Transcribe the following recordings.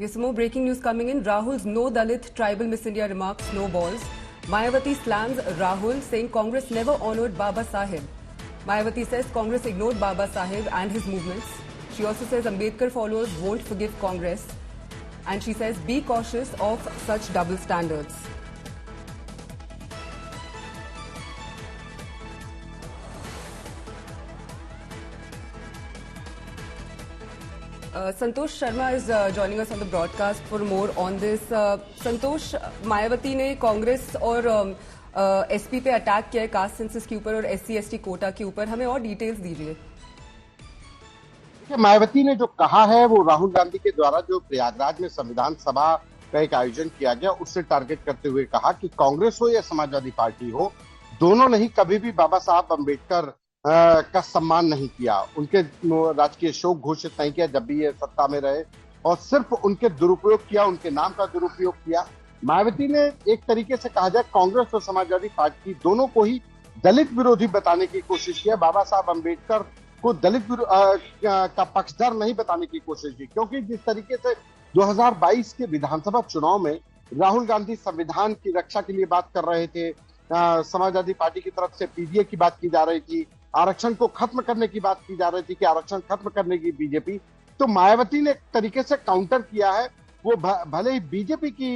Here's some more breaking news coming in. Rahul's no Dalit tribal Miss India remarks snowballs. Mayawati slams Rahul, saying Congress never honoured Baba Sahib. Mayawati says Congress ignored Baba Sahib and his movements. She also says Ambedkar followers won't forgive Congress. And she says be cautious of such double standards. Santosh Sharma is joining us on the broadcast for more on this. Santosh, Mayawati ने कांग्रेस और SP पे attack किया है caste census के ऊपर और SC/ST Kota के ऊपर, हमें और डिटेल्स दीजिए। मायावती ने जो कहा है वो राहुल गांधी के द्वारा जो प्रयागराज में संविधान सभा का एक आयोजन किया गया उससे टारगेट करते हुए कहा कि कांग्रेस हो या समाजवादी पार्टी हो, दोनों ने ही कभी भी बाबा साहब अम्बेडकर का सम्मान नहीं किया, उनके राजकीय शोक घोषित नहीं किया जब भी ये सत्ता में रहे, और सिर्फ उनके दुरुपयोग किया, उनके नाम का दुरुपयोग किया। मायावती ने एक तरीके से कहा जाए कांग्रेस और समाजवादी पार्टी दोनों को ही दलित विरोधी बताने की कोशिश की है। बाबा साहब अम्बेडकर को दलित का पक्षधर नहीं बताने की कोशिश की, क्योंकि जिस तरीके से 2022 के विधानसभा चुनाव में राहुल गांधी संविधान की रक्षा के लिए बात कर रहे थे, समाजवादी पार्टी की तरफ से PDA की बात की जा रही थी, आरक्षण को खत्म करने की बात की जा रही थी कि आरक्षण खत्म करने की बीजेपी, तो मायावती ने एक तरीके से काउंटर किया है। वो भले ही बीजेपी की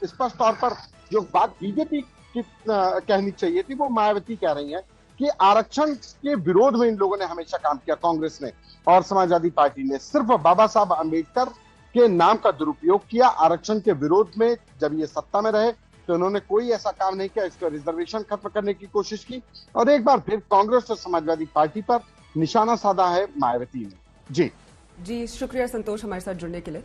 स्पष्ट तौर पर जो बात बीजेपी की कहनी चाहिए थी वो मायावती कह रही है कि आरक्षण के विरोध में इन लोगों ने हमेशा काम किया, कांग्रेस ने और समाजवादी पार्टी ने सिर्फ बाबा साहब अम्बेडकर के नाम का दुरुपयोग किया। आरक्षण के विरोध में जब ये सत्ता में रहे तो उन्होंने कोई ऐसा काम नहीं किया, इसका रिजर्वेशन खत्म करने की कोशिश की और एक बार फिर कांग्रेस और समाजवादी पार्टी पर निशाना साधा है मायावती ने। जी शुक्रिया संतोष हमारे साथ जुड़ने के लिए।